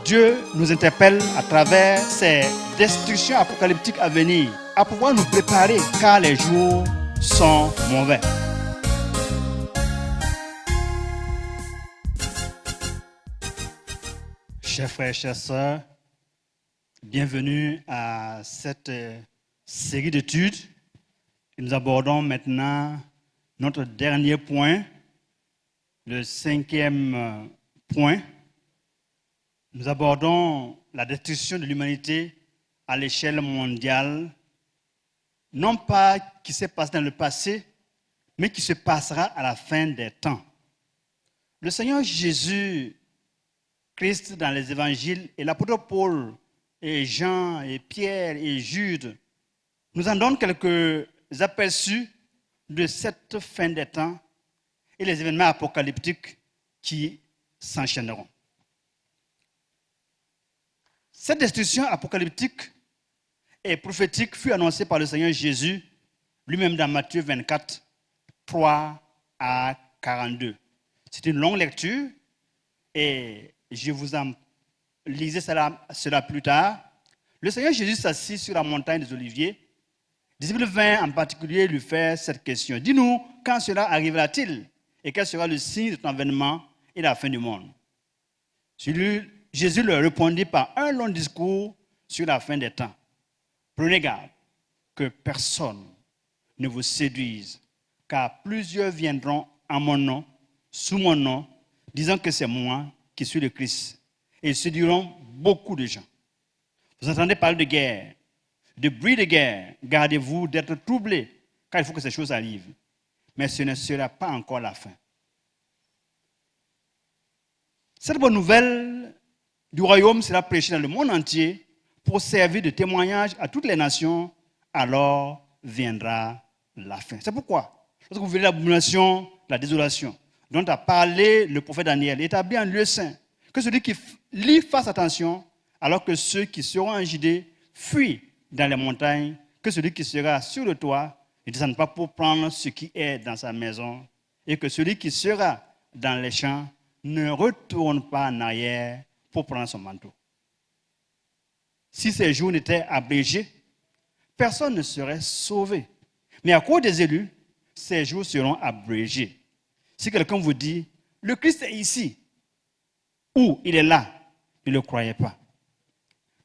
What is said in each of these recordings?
Dieu nous interpelle à travers ces destructions apocalyptiques à venir, à pouvoir nous préparer car les jours sont mauvais. Chers frères, chères sœurs, bienvenue à cette série d'études. Nous abordons maintenant notre dernier point, le 5e point. Nous abordons la destruction de l'humanité à l'échelle mondiale, non pas qui s'est passé dans le passé, mais qui se passera à la fin des temps. Le Seigneur Jésus Christ dans les évangiles et l'apôtre Paul et Jean et Pierre et Jude nous en donnent quelques aperçus de cette fin des temps et les événements apocalyptiques qui s'enchaîneront. Cette destruction apocalyptique et prophétique fut annoncée par le Seigneur Jésus lui-même dans Matthieu 24, 3 à 42. C'est une longue lecture et je vous en lisais cela plus tard. Le Seigneur Jésus s'assit sur la montagne des Oliviers. Les disciples vinrent en particulier lui faire cette question. Dis-nous, quand cela arrivera-t-il et quel sera le signe de ton avènement et la fin du monde? Jésus leur répondit par un long discours sur la fin des temps. Prenez garde que personne ne vous séduise, car plusieurs viendront en mon nom, sous mon nom, disant que c'est moi qui suis le Christ. Et ils séduiront beaucoup de gens. Vous entendez parler de guerre, de bruit de guerre. Gardez-vous d'être troublés, car il faut que ces choses arrivent. Mais ce ne sera pas encore la fin. Cette bonne nouvelle du royaume sera prêchée dans le monde entier pour servir de témoignage à toutes les nations. Alors viendra la fin. C'est pourquoi, lorsque vous verrez l'abomination, la désolation, dont a parlé le prophète Daniel, établi en lieu saint, que celui qui lit fasse attention, alors que ceux qui seront en Judée fuient dans les montagnes, que celui qui sera sur le toit ne descende pas pour prendre ce qui est dans sa maison, et que celui qui sera dans les champs ne retourne pas en arrière pour prendre son manteau. Si ces jours n'étaient abrégés, personne ne serait sauvé. Mais à cause des élus, ces jours seront abrégés. Si quelqu'un vous dit, le Christ est ici, ou il est là, ne le croyez pas.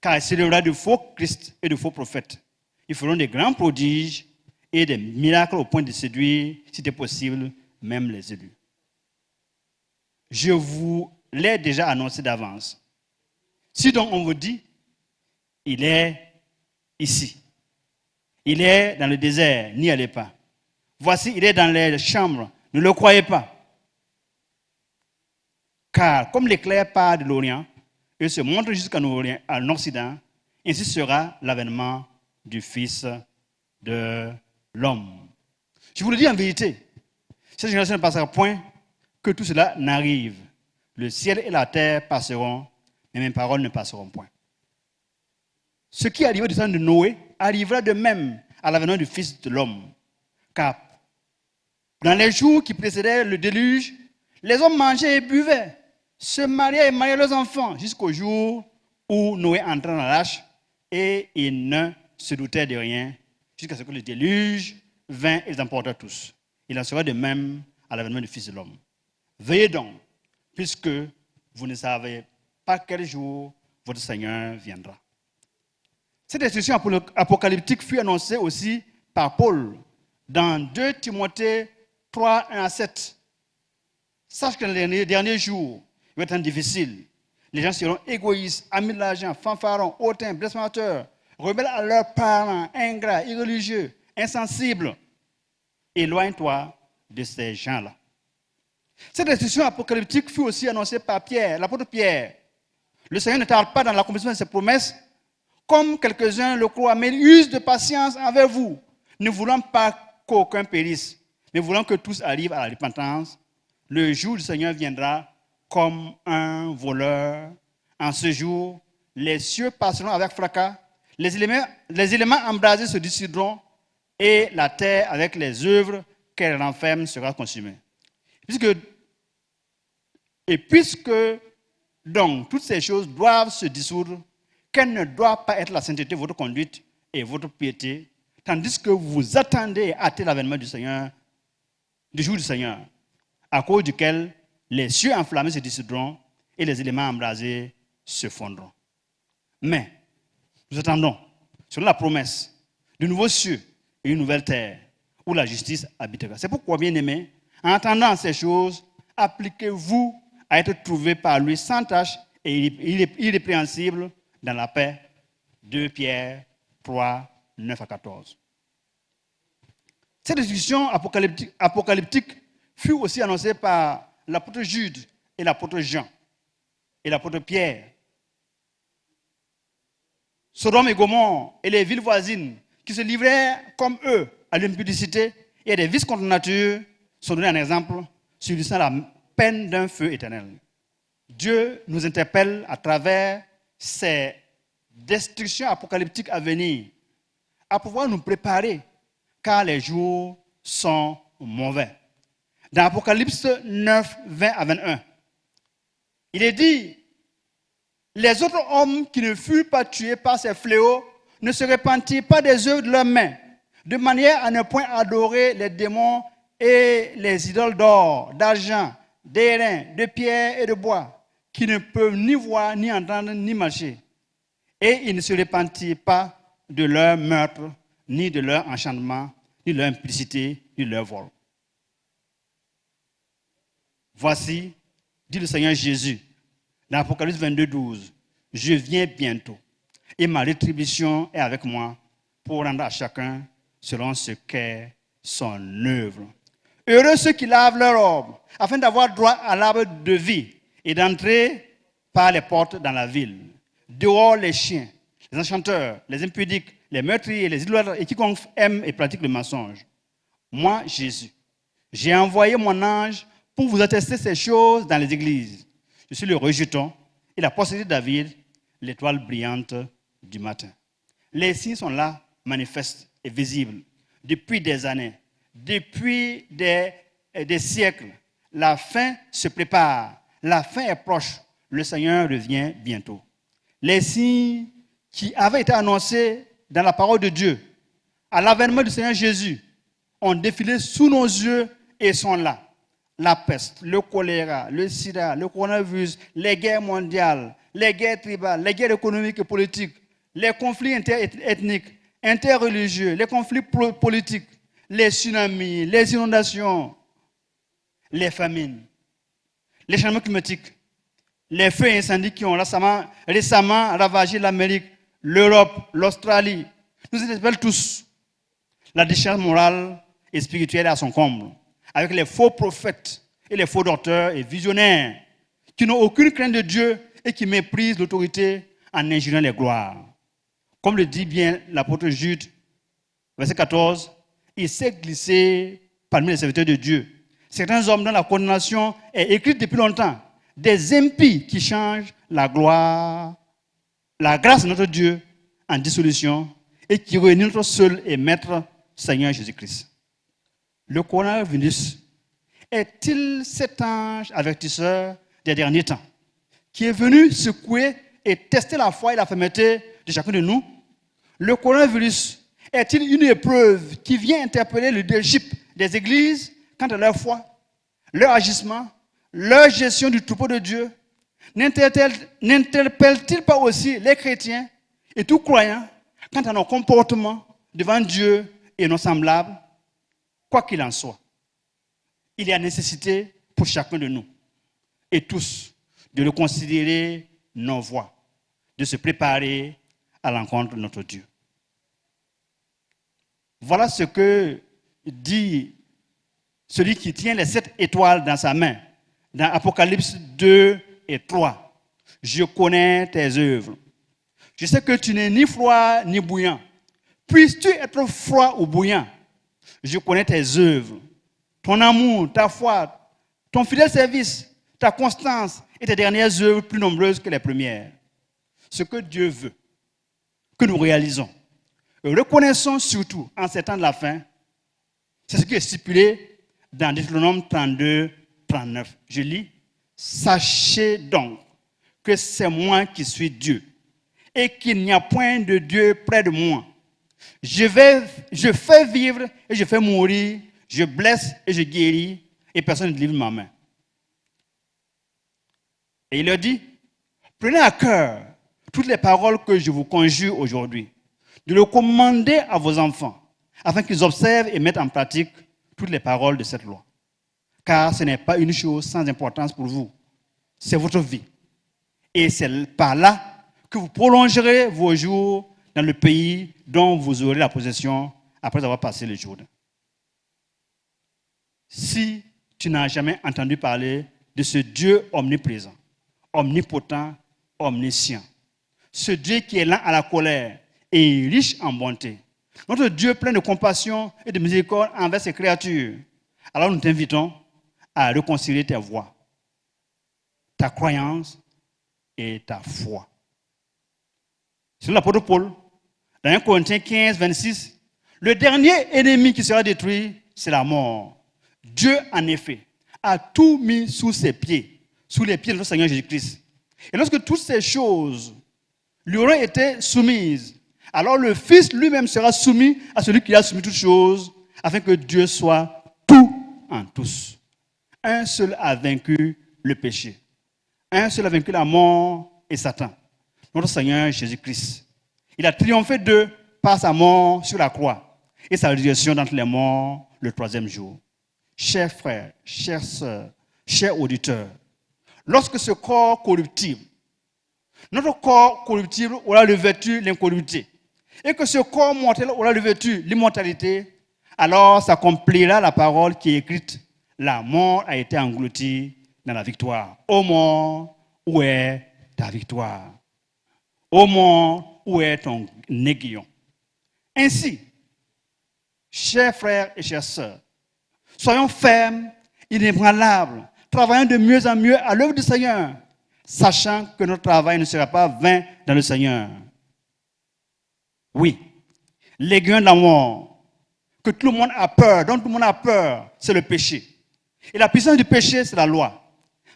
Car il s'élèvera de faux Christ et de faux prophètes. Ils feront des grands prodiges et des miracles au point de séduire, si c'est possible, même les élus. Je vous l'ai déjà annoncé d'avance. Si donc on vous dit, il est ici, il est dans le désert, n'y allez pas. Voici, il est dans les chambres, ne le croyez pas. Car comme l'éclair part de l'Orient et se montre jusqu'en Occident, ainsi sera l'avènement du Fils de l'homme. Je vous le dis en vérité, cette génération ne passera point que tout cela n'arrive. Le ciel et la terre passeront, mais mes paroles ne passeront point. Ce qui arriva du temps de Noé arrivera de même à l'avènement du Fils de l'homme. Car dans les jours qui précédaient le déluge, les hommes mangeaient et buvaient, se mariaient et mariaient leurs enfants, jusqu'au jour où Noé entra dans l'arche et il ne se doutait de rien, jusqu'à ce que le déluge vint et les emporta tous. Il en sera de même à l'avènement du Fils de l'homme. Veillez donc, puisque vous ne savez pas quel jour votre Seigneur viendra. Cette destruction apocalyptique fut annoncée aussi par Paul dans 2 Timothée 3, 1 à 7. Sache que dans les derniers jours, il va être difficile. Les gens seront égoïstes, amis de l'argent, fanfarons, hautains, blasphémateurs, rebelles à leurs parents, ingrats, irreligieux, insensibles. Éloigne-toi de ces gens-là. Cette destruction apocalyptique fut aussi annoncée par Pierre, l'apôtre Pierre. Le Seigneur ne tarde pas dans l'accomplissement de ses promesses, comme quelques-uns le croient, mais il use de patience envers vous, ne voulant pas qu'aucun périsse, mais voulant que tous arrivent à la repentance. Le jour du Seigneur viendra comme un voleur. En ce jour, les cieux passeront avec fracas, les éléments embrasés se dissiperont, et la terre, avec les œuvres qu'elle renferme, sera consumée. Puisque Donc, toutes ces choses doivent se dissoudre. Quelle ne doit pas être la sainteté, votre conduite et votre piété, tandis que vous attendez et hâtez l'avènement du Seigneur, du jour du Seigneur, à cause duquel les cieux enflammés se dissoudront et les éléments embrasés se fondront. Mais nous attendons, selon la promesse, de nouveaux cieux et une nouvelle terre où la justice habitera. C'est pourquoi, bien-aimés, en attendant ces choses, appliquez-vous à être trouvés par lui sans tache et irrépréhensible dans la paix. 2 Pierre 3, 9 à 14. Cette discussion apocalyptique fut aussi annoncée par l'apôtre Jude et l'apôtre Jean et l'apôtre Pierre. Sodome et Gomorrhe et les villes voisines qui se livraient comme eux à l'impudicité et à des vices contre nature sont donnés un exemple subissant la peine d'un feu éternel. Dieu nous interpelle à travers ces destructions apocalyptiques à venir à pouvoir nous préparer car les jours sont mauvais. Dans Apocalypse 9, 20 à 21, il est dit: les autres hommes qui ne furent pas tués par ces fléaux ne se repentirent pas des œuvres de leurs mains, de manière à ne point adorer les démons et les idoles d'or, d'argent, d'airain, de pierre et de bois, qui ne peuvent ni voir, ni entendre, ni marcher. Et ils ne se repentirent pas de leur meurtre, ni de leur enchantement, ni de leur implicité, ni de leur vol. Voici, dit le Seigneur Jésus, dans Apocalypse 22, 12, je viens bientôt, et ma rétribution est avec moi pour rendre à chacun selon ce qu'est son œuvre. Heureux ceux qui lavent leur robe, afin d'avoir droit à l'arbre de vie et d'entrer par les portes dans la ville. Dehors les chiens, les enchanteurs, les impudiques, les meurtriers, les idolâtres et quiconque aime et pratique le mensonge. Moi, Jésus, j'ai envoyé mon ange pour vous attester ces choses dans les églises. Je suis le rejeton et la postérité de David, l'étoile brillante du matin. Les signes sont là, manifestes et visibles, depuis des années, depuis des siècles. La fin se prépare, la fin est proche, le Seigneur revient bientôt. Les signes qui avaient été annoncés dans la parole de Dieu, à l'avènement du Seigneur Jésus, ont défilé sous nos yeux et sont là. La peste, le choléra, le sida, le coronavirus, les guerres mondiales, les guerres tribales, les guerres économiques et politiques, les conflits interethniques, interreligieux, les conflits politiques, les tsunamis, les inondations, les famines, les changements climatiques, les feux et incendies qui ont récemment ravagé l'Amérique, l'Europe, l'Australie, nous interpellent tous. La déchéance morale et spirituelle est à son comble, avec les faux prophètes et les faux docteurs et visionnaires qui n'ont aucune crainte de Dieu et qui méprisent l'autorité en injuriant les gloires. Comme le dit bien l'apôtre Jude, verset 14, il s'est glissé parmi les serviteurs de Dieu certains hommes dont la condamnation est écrite depuis longtemps, des impies qui changent la gloire, la grâce de notre Dieu en dissolution et qui réunit notre seul et maître Seigneur Jésus-Christ. Le coronavirus est-il cet ange avertisseur des derniers temps qui est venu secouer et tester la foi et la fermeté de chacun de nous? Le coronavirus est-il une épreuve qui vient interpeller le leadership des églises quant à leur foi, leur agissement, leur gestion du troupeau de Dieu? N'interpelle-t-il pas aussi les chrétiens et tous croyants quant à nos comportements devant Dieu et nos semblables? Quoi qu'il en soit, il y a nécessité pour chacun de nous et tous de reconsidérer nos voies, de se préparer à l'encontre de notre Dieu. Voilà ce que dit celui qui tient les 7 étoiles dans sa main, dans Apocalypse 2 et 3. Je connais tes œuvres. Je sais que tu n'es ni froid ni bouillant. Puisses-tu être froid ou bouillant? Je connais tes œuvres, ton amour, ta foi, ton fidèle service, ta constance et tes dernières œuvres plus nombreuses que les premières. Ce que Dieu veut que nous réalisons, reconnaissons surtout en ces temps de la fin, c'est ce qui est stipulé dans Deutéronome 32, 39. Je lis: sachez donc que c'est moi qui suis Dieu et qu'il n'y a point de Dieu près de moi. Je fais vivre et je fais mourir, je blesse et je guéris, et personne ne délivre de ma main. Et il leur dit, prenez à cœur toutes les paroles que je vous conjure aujourd'hui, de le commander à vos enfants, afin qu'ils observent et mettent en pratique toutes les paroles de cette loi. Car ce n'est pas une chose sans importance pour vous, c'est votre vie. Et c'est par là que vous prolongerez vos jours dans le pays dont vous aurez la possession après avoir passé le Jourdain. Si tu n'as jamais entendu parler de ce Dieu omniprésent, omnipotent, omniscient, ce Dieu qui est lent à la colère et riche en bonté, notre Dieu plein de compassion et de miséricorde envers ses créatures, alors nous t'invitons à réconcilier tes voies, ta croyance et ta foi. Selon l'apôtre Paul, dans 1 Corinthiens 15, 26, le dernier ennemi qui sera détruit, c'est la mort. Dieu, en effet, a tout mis sous ses pieds, sous les pieds de notre Seigneur Jésus-Christ. Et lorsque toutes ces choses lui auront été soumises, alors le Fils lui-même sera soumis à celui qui a soumis toutes choses, afin que Dieu soit tout en tous. Un seul a vaincu le péché. Un seul a vaincu la mort et Satan, notre Seigneur Jésus-Christ. Il a triomphé d'eux par sa mort sur la croix et sa résurrection d'entre les morts le troisième jour. Chers frères, chères sœurs, chers auditeurs, lorsque ce corps corruptible, notre corps corruptible aura revêtu l'incorruptibilité, et que ce corps mortel aura revêtu l'immortalité, alors s'accomplira la parole qui est écrite. La mort a été engloutie dans la victoire. Ô mort, où est ta victoire? Ô mort, où est ton aiguillon? Ainsi, chers frères et chères sœurs, soyons fermes, inébranlables, travaillant de mieux en mieux à l'œuvre du Seigneur, sachant que notre travail ne sera pas vain dans le Seigneur. Oui, l'aiguillon de la mort, que tout le monde a peur, dont tout le monde a peur, c'est le péché. Et la puissance du péché, c'est la loi.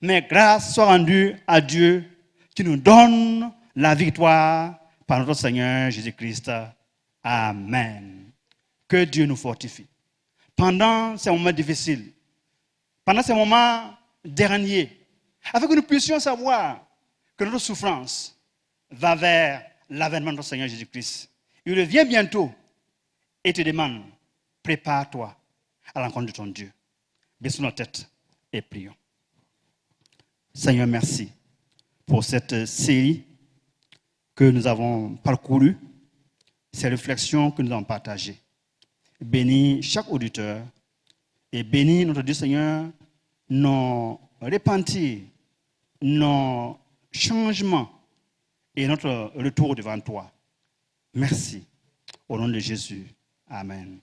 Mais grâce soit rendue à Dieu qui nous donne la victoire par notre Seigneur Jésus-Christ. Amen. Que Dieu nous fortifie. Pendant ces moments difficiles, pendant ces moments derniers, afin que nous puissions savoir que notre souffrance va vers l'avènement de notre Seigneur Jésus-Christ. Il revient bientôt et te demande, prépare-toi à l'encontre de ton Dieu. Baissons nos têtes et prions. Seigneur, merci pour cette série que nous avons parcourue, ces réflexions que nous avons partagées. Bénis chaque auditeur et bénis notre Dieu Seigneur, nos repentirs, nos changements et notre retour devant toi. Merci. Au nom de Jésus. Amen.